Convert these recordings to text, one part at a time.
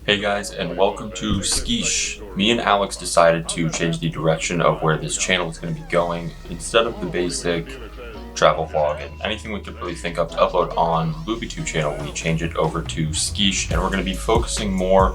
Hey guys, and welcome to Skish. Me and Alex decided to change the direction of where this channel is going to be going. Instead of the basic travel vlog and anything we could really think of to upload on the LubyTube channel, we change it over to Skish, and we're going to be focusing more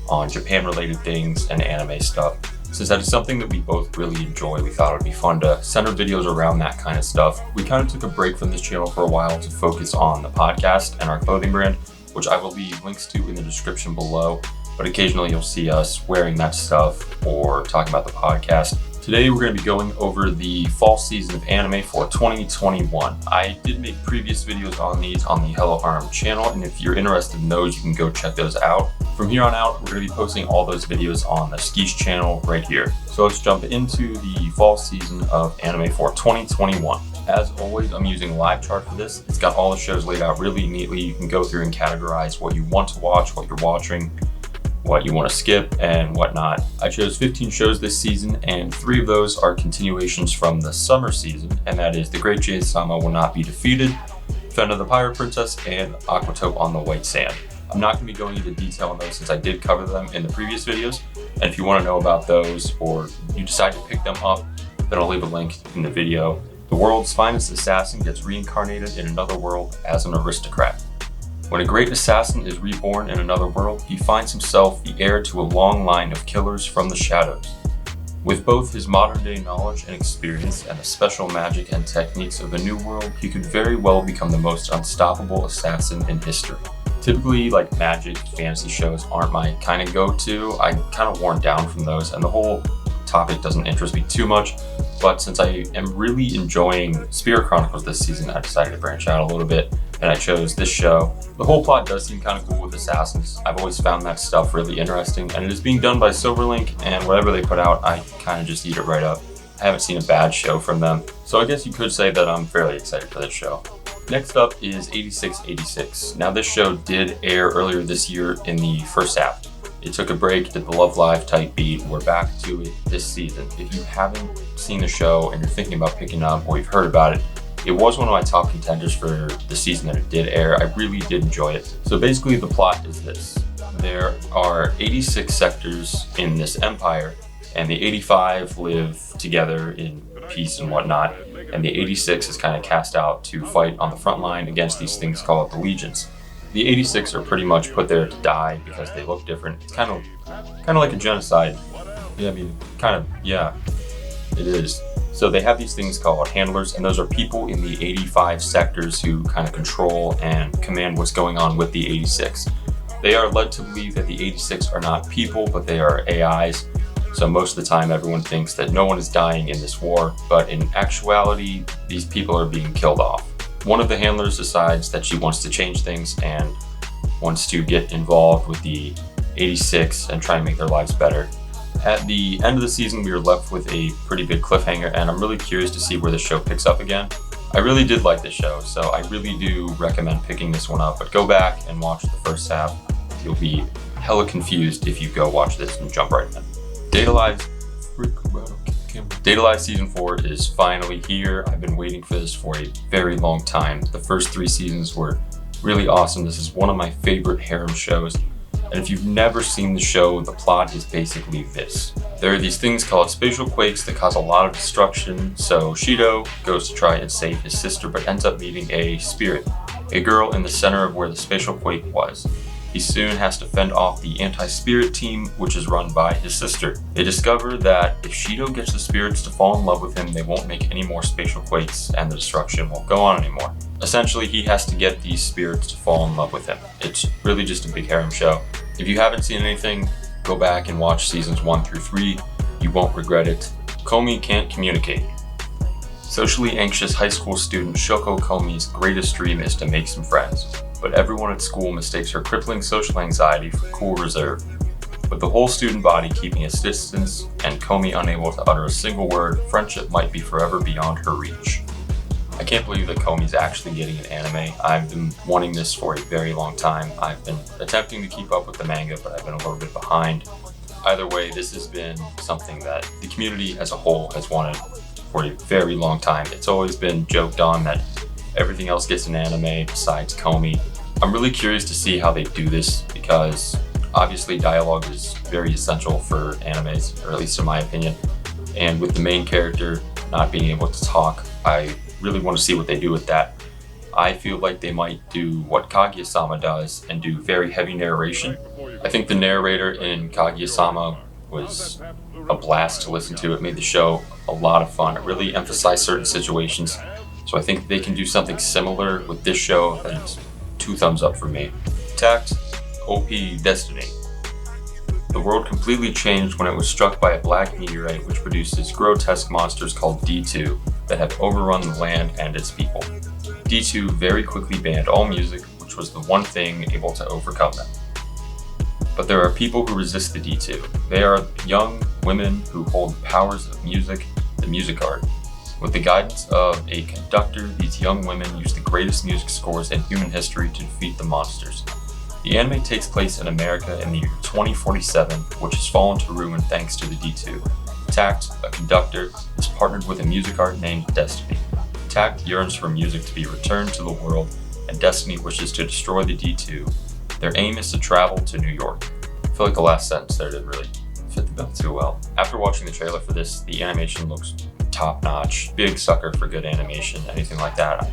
on Japan-related things and anime stuff. Since that is something that we both really enjoy, we thought it would be fun to center videos around that kind of stuff. We kind of took a break from this channel for a while to focus on the podcast and our clothing brand, which I will leave links to in the description below, but occasionally you'll see us wearing that stuff or talking about the podcast. Today we're going to be going over the fall season of anime for 2021. I did make previous videos on these on the Hello Harem channel, and if you're interested in those, you can go check those out. From here on out, we're going to be posting all those videos on the Skish channel right here. So let's jump into the fall season of anime for 2021. As always, I'm using a live chart for this. It's got all the shows laid out really neatly. You can go through and categorize what you want to watch, what you're watching, what you want to skip, and whatnot. I chose 15 shows this season, and 3 of those are continuations from the summer season, and that is The Great Jade-sama Will Not Be Defeated, Fena the Pirate Princess, and Aquatope on the White Sand. I'm not going to be going into detail on those since I did cover them in the previous videos, and if you want to know about those or you decide to pick them up, then I'll leave a link in the video. The world's finest assassin gets reincarnated in another world as an aristocrat. When a great assassin is reborn in another world, he finds himself the heir to a long line of killers from the shadows. With both his modern-day knowledge and experience and the special magic and techniques of the new world, he could very well become the most unstoppable assassin in history. Typically, like magic fantasy shows aren't my kind of go-to. I'm kind of worn down from those, and the whole topic doesn't interest me too much. But since I am really enjoying Spirit Chronicles this season, I decided to branch out a little bit, and I chose this show. The whole plot does seem kind of cool with assassins. I've always found that stuff really interesting, and it is being done by Silverlink, and whatever they put out, I kind of just eat it right up. I haven't seen a bad show from them, so I guess you could say that I'm fairly excited for this show. Next up is 8686. Now this show did air earlier this year in the first half. It took a break, did the Love Live type beat. We're back to it this season. If you haven't seen the show and you're thinking about picking up or you've heard about it, it was one of my top contenders for the season that it did air. I really did enjoy it. So basically the plot is this. There are 86 sectors in this empire, and the 85 live together in peace and whatnot, and the 86 is kind of cast out to fight on the front line against these things called the legions. The 86 are pretty much put there to die because they look different. It's kind of like a genocide. Yeah, I mean, yeah, it is. So they have these things called handlers, and those are people in the 85 sectors who kind of control and command what's going on with the 86. They are led to believe that the 86 are not people, but they are AIs. So most of the time, everyone thinks that no one is dying in this war, but in actuality, these people are being killed off. One of the handlers decides that she wants to change things and wants to get involved with the 86 and try and make their lives better. At the end of the season, we were left with a pretty big cliffhanger, and I'm really curious to see where the show picks up again. I really did like this show, so I really do recommend picking this one up, but go back and watch the first half. You'll be hella confused if you go watch this and jump right in. Data Live Season 4 is finally here. I've been waiting for this for a very long time. The first 3 seasons were really awesome. This is one of my favorite harem shows. And if you've never seen the show, the plot is basically this. There are these things called spatial quakes that cause a lot of destruction, so Shido goes to try and save his sister but ends up meeting a spirit, a girl in the center of where the spatial quake was. He soon has to fend off the anti-spirit team, which is run by his sister. They discover that if Shido gets the spirits to fall in love with him, they won't make any more spatial quakes and the destruction won't go on anymore. Essentially, he has to get these spirits to fall in love with him. It's really just a big harem show. If you haven't seen anything, go back and watch seasons 1 through 3. You won't regret it. Komi can't communicate. Socially anxious high school student Shoko Komi's greatest dream is to make some friends, but everyone at school mistakes her crippling social anxiety for cool reserve. With the whole student body keeping its distance and Komi unable to utter a single word, friendship might be forever beyond her reach. I can't believe that Komi's actually getting an anime. I've been wanting this for a very long time. I've been attempting to keep up with the manga, but I've been a little bit behind. Either way, this has been something that the community as a whole has wanted for a very long time. It's always been joked on that everything else gets an anime besides Komi. I'm really curious to see how they do this because Obviously, dialogue is very essential for animes, or at least in my opinion. And with the main character not being able to talk, I really want to see what they do with that. I feel like they might do what Kaguya-sama does and do very heavy narration. I think the narrator in Kaguya-sama was a blast to listen to. It made the show a lot of fun. It really emphasized certain situations. So I think they can do something similar with this show, and it's 2 thumbs up for me. Tact, OP Destiny. The world completely changed when it was struck by a black meteorite which produces grotesque monsters called D2 that have overrun the land and its people. D2 very quickly banned all music, which was the one thing able to overcome them. But there are people who resist the D2. They are young women who hold the powers of music, the music art. With the guidance of a conductor, these young women use the greatest music scores in human history to defeat the monsters. The anime takes place in America in the year 2047, which has fallen to ruin thanks to the D2. Tact, a conductor, is partnered with a music art named Destiny. Tact yearns for music to be returned to the world, and Destiny wishes to destroy the D2. Their aim is to travel to New York. I feel like the last sentence there didn't really fit the bill too well. After watching the trailer for this, the animation looks top notch. Big sucker for good animation, anything like that.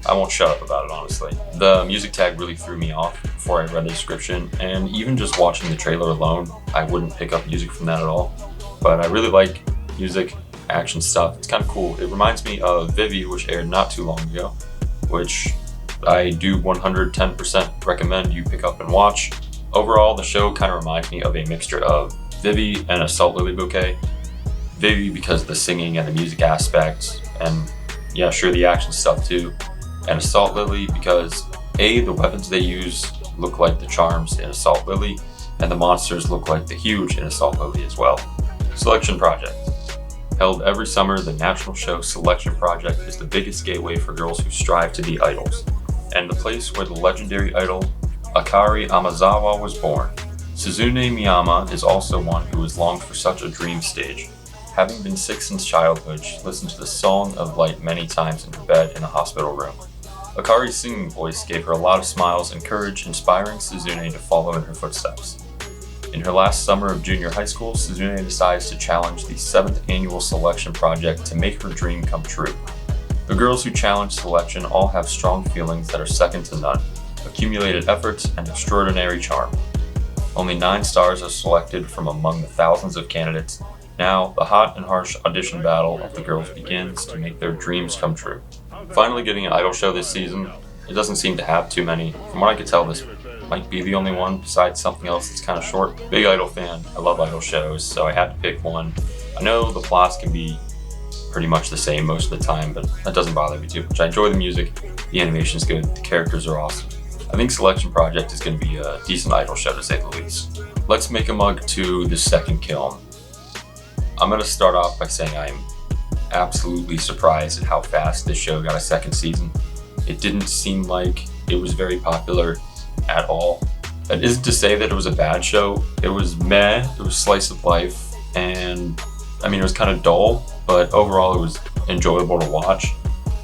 I won't shut up about it, honestly. The music tag really threw me off before I read the description, and even just watching the trailer alone, I wouldn't pick up music from that at all. But I really like music, action stuff. It's kind of cool. It reminds me of Vivy, which aired not too long ago, which I do 110% recommend you pick up and watch. Overall, the show kind of reminds me of a mixture of Vivy and Assault Lily Bouquet. Vivy because of the singing and the music aspects, and yeah, sure, the action stuff too. And Assault Lily because A, the weapons they use look like the charms in Assault Lily, and the monsters look like the Huge in Assault Lily as well. Selection Project. Held every summer, the national show Selection Project is the biggest gateway for girls who strive to be idols, and the place where the legendary idol Akari Amazawa was born. Suzune Miyama is also one who has longed for such a dream stage. Having been sick since childhood, she listened to the Song of Light many times in her bed in the hospital room. Akari's singing voice gave her a lot of smiles and courage, inspiring Suzune to follow in her footsteps. In her last summer of junior high school, Suzune decides to challenge the 7th annual Selection Project to make her dream come true. The girls who challenge Selection all have strong feelings that are second to none, accumulated efforts, and extraordinary charm. Only 9 stars are selected from among the thousands of candidates. Now, the hot and harsh audition battle of the girls begins to make their dreams come true. Finally getting an idol show this season, it doesn't seem to have too many. From what I could tell, this might be the only one besides something else that's kind of short. Big idol fan, I love idol shows, so I had to pick one. I know the plots can be pretty much the same most of the time, but that doesn't bother me too much. I enjoy the music, the animation's good, the characters are awesome. I think Selection Project is going to be a decent idol show to say the least. Let's make a mug to the second kiln. I'm going to start off by saying I'm absolutely surprised at how fast this show got a second season. It didn't seem like it was very popular at all. That isn't to say that it was a bad show. It was meh, it was slice of life, and I mean, it was kind of dull, but overall it was enjoyable to watch.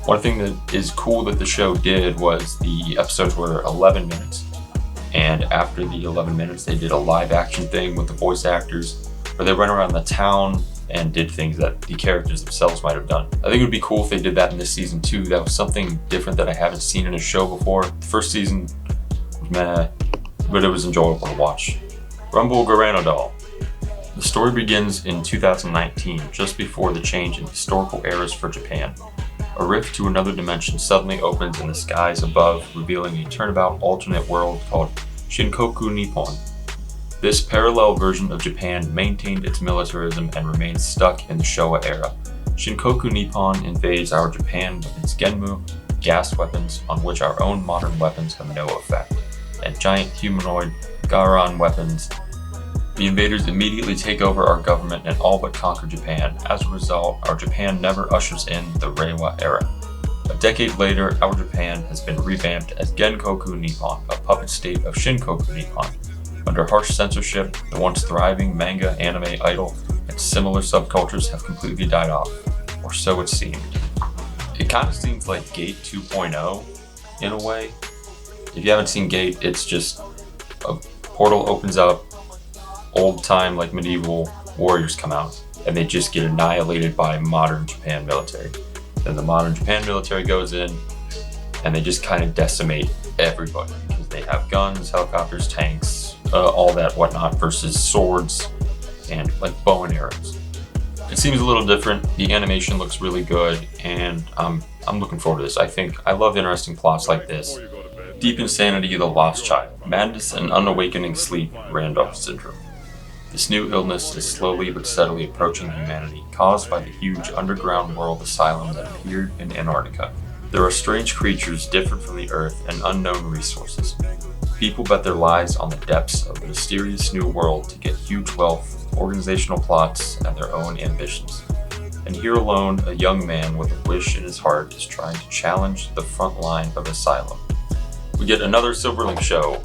One thing that is cool that the show did was the episodes were 11 minutes, and after the 11 minutes they did a live action thing with the voice actors where they went around the town and did things that the characters themselves might have done. I think it would be cool if they did that in this season too. That was something different that I haven't seen in a show before. The first season was meh, but it was enjoyable to watch. Rumble Garano Doll. The story begins in 2019, just before the change in historical eras for Japan. A rift to another dimension suddenly opens in the skies above, revealing a turnabout alternate world called Shinkoku Nippon. This parallel version of Japan maintained its militarism and remains stuck in the Showa era. Shinkoku Nippon invades our Japan with its Genmu, gas weapons on which our own modern weapons have no effect, and giant humanoid Garan weapons. The invaders immediately take over our government and all but conquer Japan. As a result, our Japan never ushers in the Reiwa era. A decade later, our Japan has been revamped as Genkoku Nippon, a puppet state of Shinkoku Nippon. Under harsh censorship, the once thriving manga, anime, idol, and similar subcultures have completely died off, or so it seemed. It kind of seems like Gate 2.0 in a way. If you haven't seen Gate, it's just a portal opens up, old time like medieval warriors come out, and they just get annihilated by modern Japan military. Then the modern Japan military goes in, and they just kind of decimate everybody because they have guns, helicopters, tanks, all that whatnot versus swords and like bow and arrows. It seems a little different. The animation looks really good, and I'm looking forward to this. I love interesting plots like this. Deep Insanity, The Lost Child. Madness and unawakening sleep, Randolph syndrome. This new illness is slowly but steadily approaching humanity, caused by the huge underground world asylum that appeared in Antarctica. There are strange creatures different from the Earth and unknown resources. People bet their lives on the depths of the mysterious new world to get huge wealth, organizational plots, and their own ambitions. And here alone, a young man with a wish in his heart is trying to challenge the front line of Asylum. We get another Silverlink show.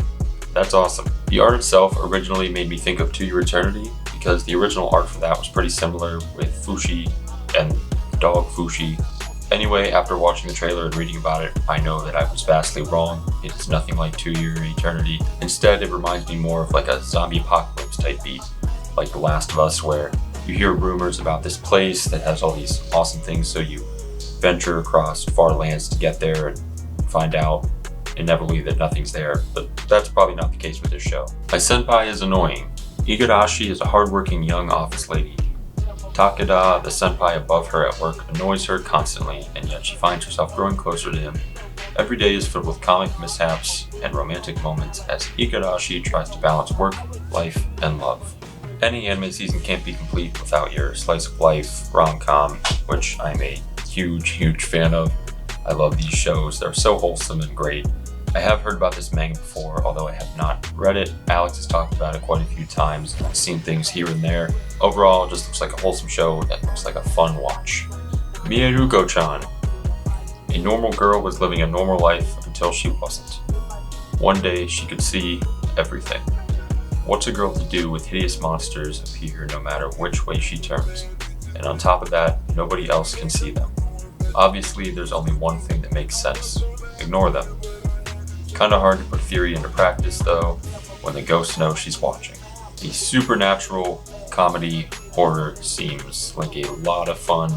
That's awesome. The art itself originally made me think of To Your Eternity because the original art for that was pretty similar with Fushi and dog Fushi. Anyway, after watching the trailer and reading about it, I know that I was vastly wrong. It is nothing like To Your Eternity. Instead, it reminds me more of like a zombie apocalypse type beat, like The Last of Us, where you hear rumors about this place that has all these awesome things, so you venture across far lands to get there and find out inevitably that nothing's there, but that's probably not the case with this show. My senpai is annoying. Igarashi is a hardworking young office lady. Takeda, the senpai above her at work, annoys her constantly, and yet she finds herself growing closer to him. Every day is filled with comic mishaps and romantic moments as Igarashi tries to balance work, life, and love. Any anime season can't be complete without your slice of life rom-com, which I'm a huge fan of. I love these shows. They're so wholesome and great. I have heard about this manga before, although I have not read it. Alex has talked about it quite a few times. I've seen things here and there. Overall, it just looks like a wholesome show that looks like a fun watch. Mieruko-chan. A normal girl was living a normal life until she wasn't. One day, she could see everything. What's a girl to do with hideous monsters appear no matter which way she turns? And on top of that, nobody else can see them. Obviously, there's only one thing that makes sense. Ignore them. Kinda hard to put theory into practice though, when the ghosts know she's watching. The supernatural comedy horror seems like a lot of fun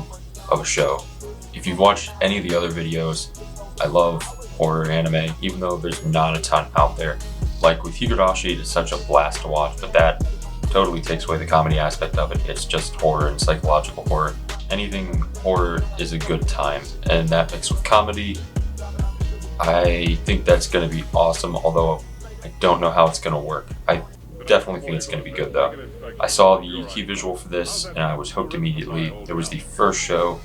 of a show. If you've watched any of the other videos, I love horror anime, even though there's not a ton out there. Like with Higurashi, it's such a blast to watch, but that totally takes away the comedy aspect of it. It's just horror and psychological horror. Anything horror is a good time, and that mixed with comedy, I think that's going to be awesome, although I don't know how it's going to work. I definitely think it's going to be good though. I saw the key visual for this and I was hooked immediately. It was the first show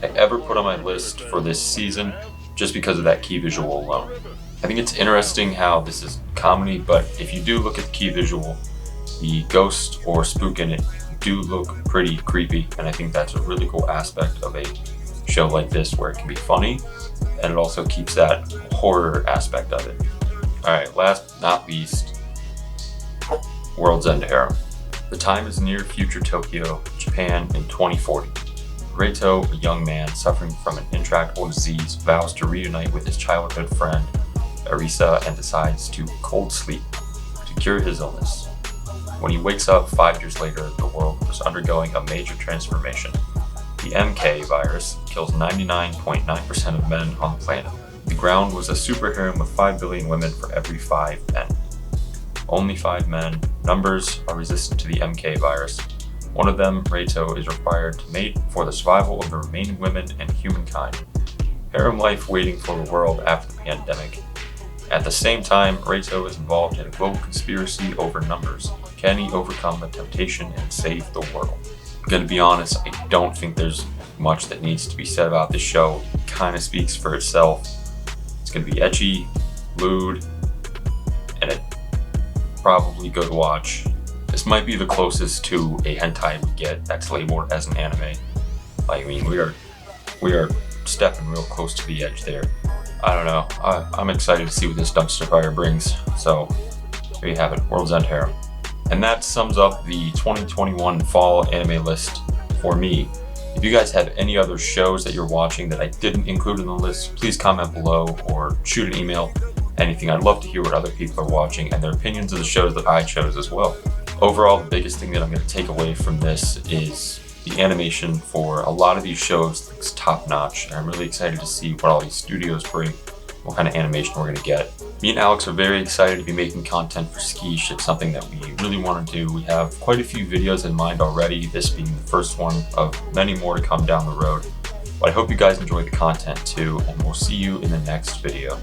I ever put on my list for this season just because of that key visual alone. I think it's interesting how this is comedy, but if you do look at the key visual, the ghost or spook in it do look pretty creepy, and I think that's a really cool aspect of a show like this where it can be funny and it also keeps that horror aspect of it. Alright, last but not least, World's End Harem. The time is near future Tokyo, Japan in 2040. Reito, a young man suffering from an intractable disease, vows to reunite with his childhood friend Arisa and decides to cold sleep to cure his illness. When he wakes up 5 years later, the world was undergoing a major transformation. The MK virus kills 99.9% of men on the planet. The ground was a super harem with 5 billion women for every 5 men. Only 5 men. Numbers are resistant to the MK virus. One of them, Reito, is required to mate for the survival of the remaining women and humankind. Harem life waiting for the world after the pandemic. At the same time, Reito is involved in a global conspiracy over numbers. Can he overcome the temptation and save the world? I'm gonna be honest, I don't think there's much that needs to be said about this show. It kinda speaks for itself. It's gonna be ecchi, lewd, and it probably good to watch. This might be the closest to a hentai we get that's labeled as an anime. I mean, we are stepping real close to the edge there. I don't know. I'm excited to see what this dumpster fire brings. So there you have it, World's End Harem. And that sums up the 2021 fall anime list for me. If you guys have any other shows that you're watching that I didn't include in the list, please comment below or shoot an email. anything. I'd love to hear what other people are watching and their opinions of the shows that I chose as well. Overall, the biggest thing that I'm going to take away from this is the animation for a lot of these shows looks top notch, and I'm really excited to see what all these studios bring, what kind of animation we're going to get. Me and Alex are very excited to be making content for Skish. It's something that we really want to do. We have quite a few videos in mind already, this being the first one of many more to come down the road. But I hope you guys enjoy the content too, and we'll see you in the next video.